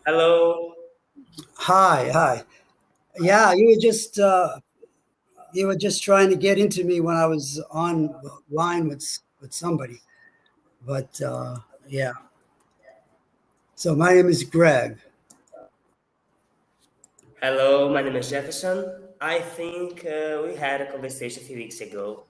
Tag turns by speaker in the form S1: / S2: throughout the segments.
S1: Hello.
S2: Hi, hi. Yeah, you were just trying to get into me when I was online with somebody. But yeah. So my name is Greg.
S1: Hello, my name is Jefferson. I think we had a conversation a few weeks ago.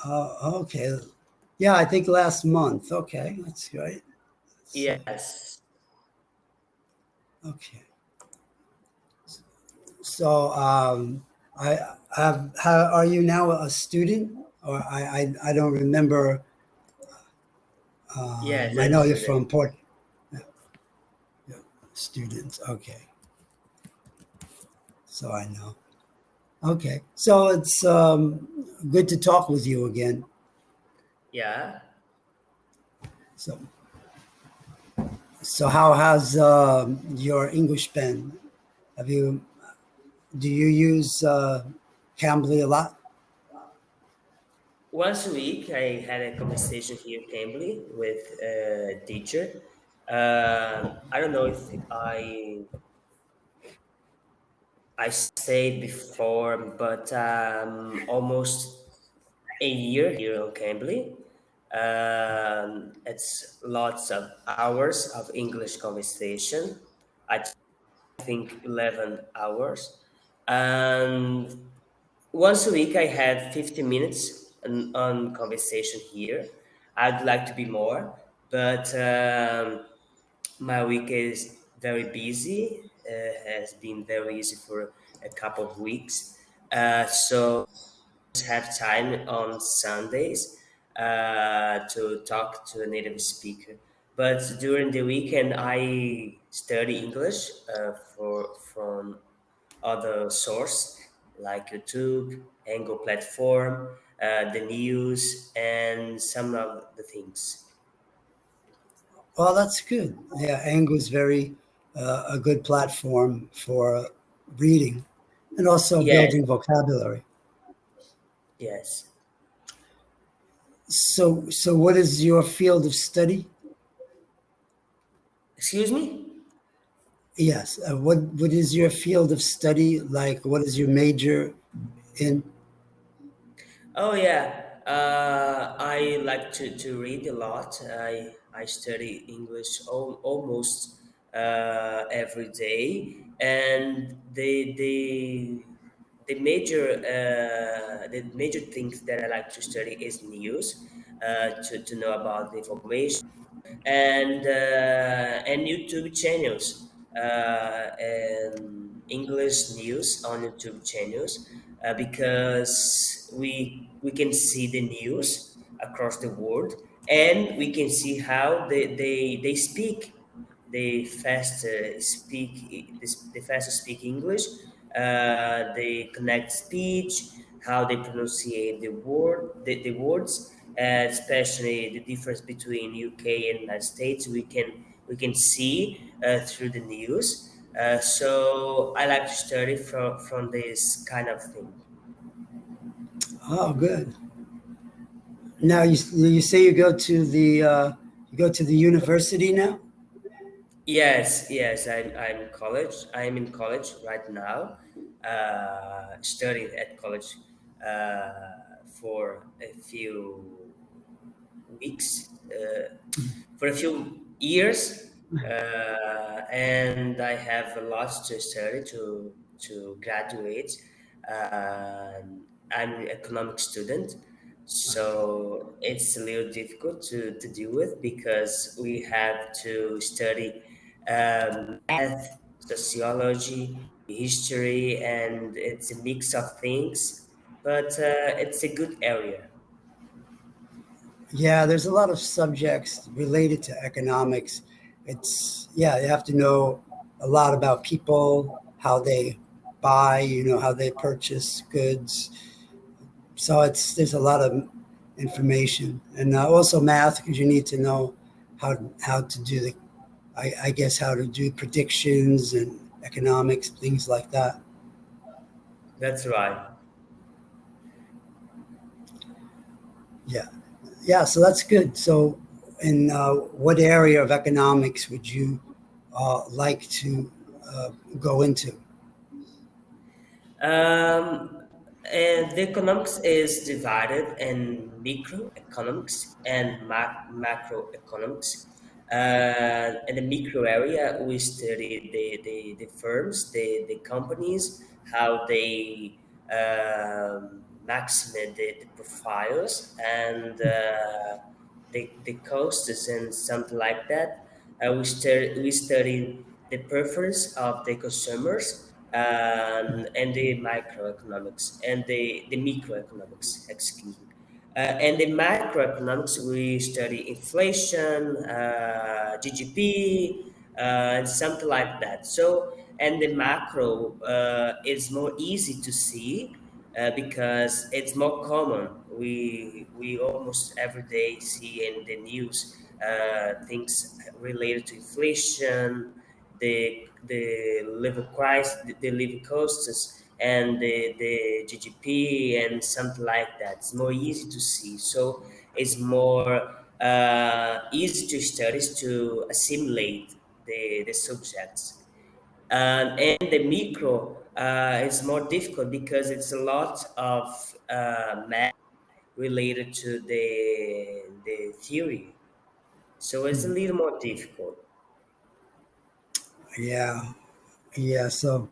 S2: Okay. Yeah, I think last month. Okay, that's right. Let's see.
S1: Yes.
S2: Okay. So I have. How are you now? A student? Or I don't remember.
S1: Yes,
S2: I
S1: I'm a
S2: know you're
S1: student.
S2: from Port. Yeah, yeah, students. Okay, so I know. Okay, so it's good to talk with you again.
S1: Yeah.
S2: So, so how has your English been? Have you Do you use Cambly a lot?
S1: Once a week, I had a conversation here in Cambly with a teacher. I don't know if I said before, but almost a year here on Cambly. It's lots of hours of English conversation. I think 11 hours. And once a week, I had 50 minutes on conversation here. I'd like to be more, but my week is very busy. Has been very easy for a couple of weeks. So have time on Sundays to talk to a native speaker. But during the weekend, I study English from other source like YouTube, Angle platform, the news, and some of the things.
S2: Well, that's good. Yeah, Angle is very a good platform for reading and also
S1: Yes,
S2: building vocabulary.
S1: yes.
S2: So what is your field of study?
S1: Excuse me?
S2: Yes. What is your field of study? Like, what is your major in?
S1: Oh yeah, I like to read a lot. I study English almost every day, and the major things that I like to study is news, to know about the information and YouTube channels and English news on YouTube channels because we can see the news across the world and we can see how they speak. They fast they fast speak English. They connect speech, how they pronunciate the words, especially the difference between UK and United States. We can see through the news. So I like to study from this kind of thing.
S2: Oh, good. Now you say you go to the university now.
S1: Yes, yes, I'm college. I'm in college right now, studying at college for a few weeks, for a few years, and I have a lot to study to graduate. I'm an economic student,
S2: Okay.
S1: so it's a little difficult to deal with because we have to study math, sociology, history, and it's a mix of things, but it's a good area.
S2: Yeah, there's a lot of subjects related to economics. Yeah, you have to know a lot about people, how they buy, how they purchase goods. So there's a lot of information, and also math because you need to know how to do I guess how to do predictions and economics, things like that.
S1: That's right.
S2: Yeah, yeah. So that's good. So, in what area of economics would you like to go into?
S1: Um, and the economics is divided in microeconomics and macroeconomics. In the micro area, we study the firms, the companies, how they maximize the profiles and the costs and something like that. We study the preference of the consumers and the microeconomics and the microeconomics, excuse me. And the macroeconomics, we study inflation, GDP, and something like that. So, and the macro is more easy to see because it's more common. We almost every day see in the news things related to inflation, the living price, the living costs, and the GDP and something like that. It's more easy to see. So it's more easy to study to assimilate the subjects. And the micro is more difficult because it's a lot of math related to the theory. So it's a little more difficult.
S2: Yeah, yeah. So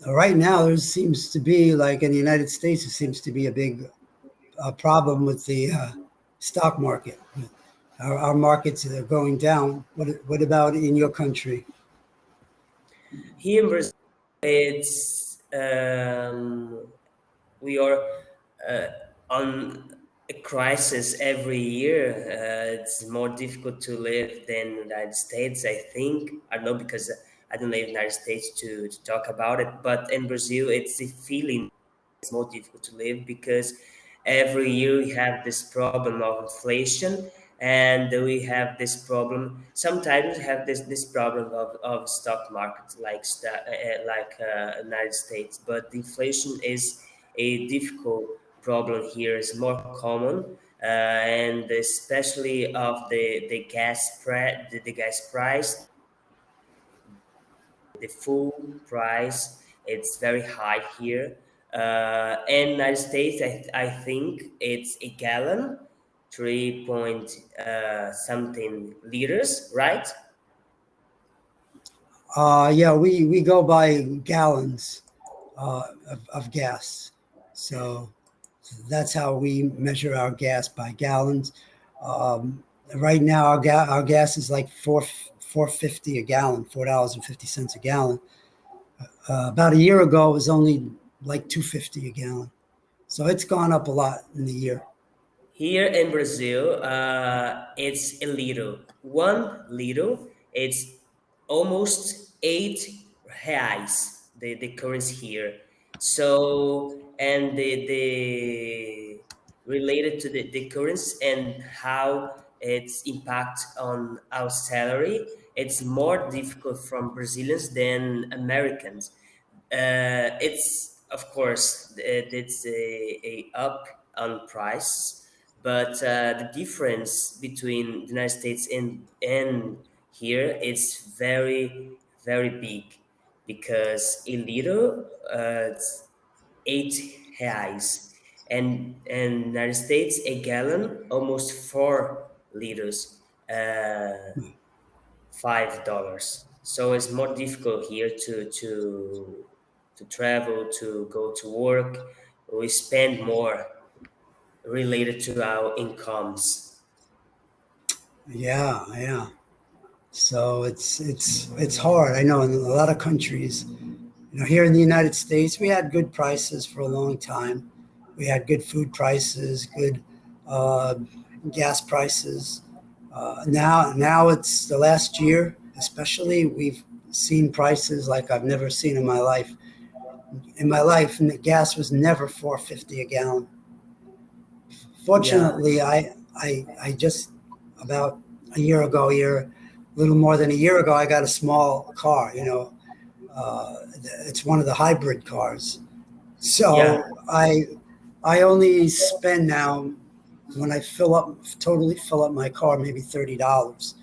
S2: right now, there seems to be, like in the United States, there seems to be a big problem with the stock market. Our markets are going down. What about in your country?
S1: Here in Brazil, it's we are uh, on a crisis every year. It's more difficult to live than the United States, I think. I don't know because I don't live in the United States to talk about it, but in Brazil, it's a feeling it's more difficult to live because every year we have this problem of inflation and we have this problem sometimes we have this problem of stock market United States, but the inflation is a difficult problem here. Is more common and especially of the gas price, the full price. It's very high here. In United States, I think it's a gallon, 3 point something liters, right?
S2: Yeah, we go by gallons of gas. So that's how we measure our gas, by gallons. Um, right now, our gas is like $4.50 a gallon, $4.50 a gallon. About a year ago, it was only like $2.50 a gallon. So it's gone up a lot in the year.
S1: Here in Brazil, it's a little. 1 little, it's almost R$ 8, the currency here. So, and the related to the currency and how its impact on our salary, it's more difficult from Brazilians than Americans. It's of course it's a up on price, but the difference between the United States and here is very big because a little it's R$ 8, and United States a gallon almost 4 liters. $5. So it's more difficult here to travel, to go to work. We spend more related to our incomes.
S2: Yeah, yeah. So it's hard. I know in a lot of countries, here in the United States, we had good prices for a long time. We had good food prices, good uh, gas prices. Now it's the last year, especially we've seen prices like I've never seen in my life. In my life, and the gas was never 4.50 a gallon.
S1: Yeah,
S2: Fortunately, I just about a year ago, a little more than a year ago, I got a small car. It's one of the hybrid cars.
S1: yeah.
S2: So I only spend now, when I totally fill up my car, maybe $30,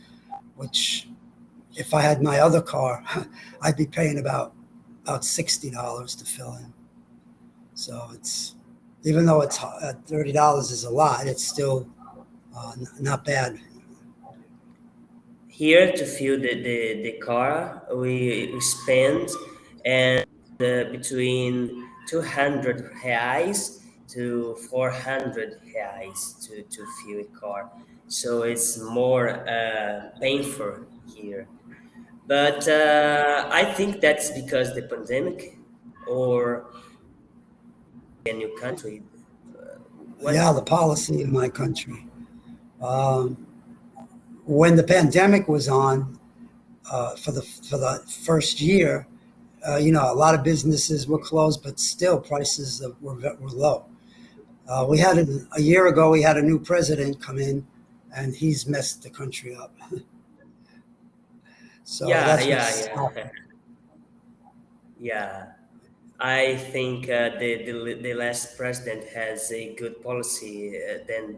S2: which if I had my other car, I'd be paying about $60 to fill in. So it's, even though it's $30 is a lot, it's still not bad.
S1: Here to fuel the car, we spend and between 200 reais to 400 reais to fuel a car. So it's more painful here. But I think that's because the pandemic or a new country. What?
S2: Yeah, the policy in my country. Um, when the pandemic was on, for the first year, a lot of businesses were closed, but still prices were low. We had a year ago. We had a new president come in, and he's messed the country up. So
S1: Yeah,
S2: that's
S1: yeah,
S2: what's
S1: yeah,
S2: happened.
S1: yeah. I think the last president has a good policy than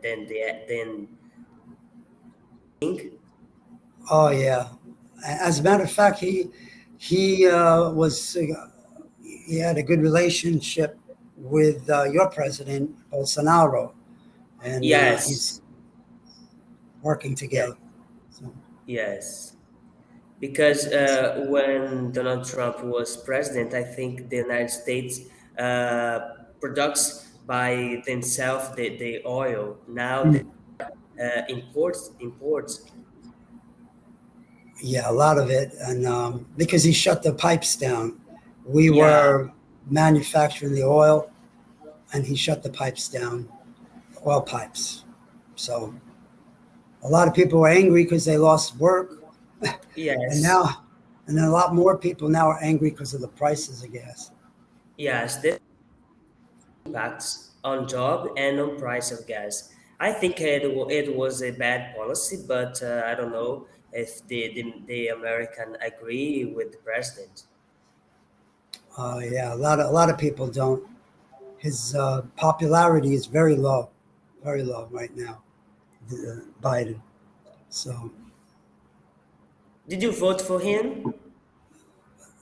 S1: think.
S2: Oh yeah. As a matter of fact, he had a good relationship with your president Bolsonaro, and
S1: Yes,
S2: he's working
S1: yeah,
S2: together. So,
S1: yes. Because when Donald Trump was president, I think the United States uh, products by themselves the oil. Now the
S2: mm,
S1: imports.
S2: yeah, a lot of it, and because he shut the pipes down, we
S1: Yeah,
S2: were manufacturing the oil, and he shut the pipes down, oil pipes. So a lot of people were angry because they lost work, and
S1: yes,
S2: now, and then a lot more people now are angry because of the prices of gas.
S1: yes. The impacts on job and on price of gas. I think it was a bad policy, but I don't know if the American agree with the president.
S2: Yeah, a lot of people don't. His popularity is very low right now. Biden. So
S1: Did you vote for him?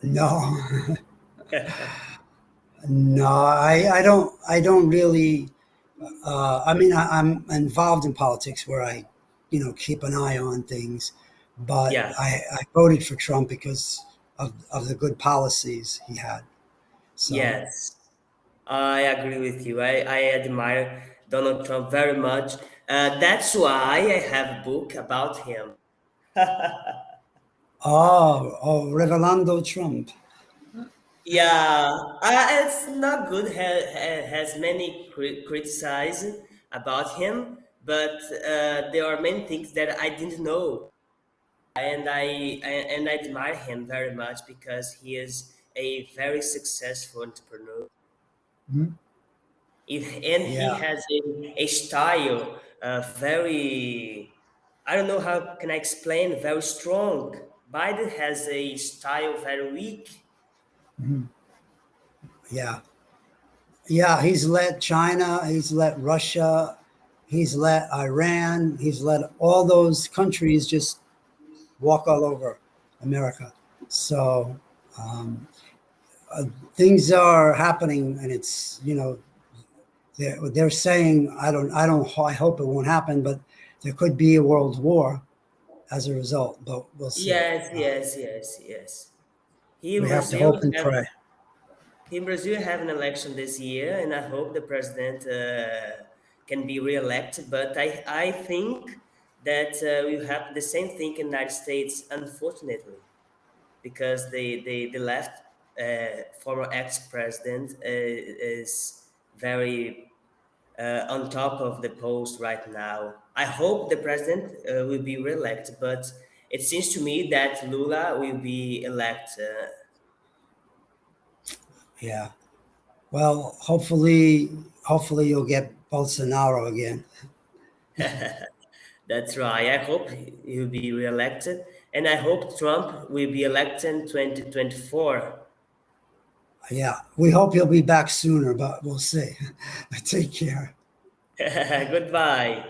S2: no, no, I don't really. I mean, I'm involved in politics where I, keep an eye on things, but
S1: Yeah.
S2: I voted for Trump because of the good policies he had. So,
S1: Yes, I agree with you. I admire Donald Trump very much. That's why I have a book about him.
S2: Revelando Trump.
S1: Yeah, it's not good. Has many criticism about him, but there are many things that I didn't know, and I admire him very much because he is a very successful entrepreneur.
S2: Mhm.
S1: And he
S2: Yeah.
S1: has a style very, I don't know how can I explain, very strong. Biden has a style very weak.
S2: Mhm. Yeah. Yeah, he's let China, he's let Russia, he's let Iran, he's let all those countries just walk all over America. So um, uh, things are happening, and it's they're saying I hope it won't happen, but there could be a world war as a result. But we'll see.
S1: Yes, yes, yes, yes. Here in
S2: We have to
S1: Brazil
S2: hope and
S1: have
S2: pray.
S1: here in Brazil have an election this year, and I hope the president can be re-elected. But I think that will happen the same thing in the United States, unfortunately, because the left former ex-president is very on top of the post right now. I hope the president will be re-elected, but it seems to me that Lula will be elected.
S2: Yeah. Well, hopefully you'll get Bolsonaro again.
S1: That's right. I hope he will be re-elected, and I hope Trump will be elected in 2024.
S2: Yeah, we hope he'll be back sooner, but we'll see. Take care.
S1: Goodbye.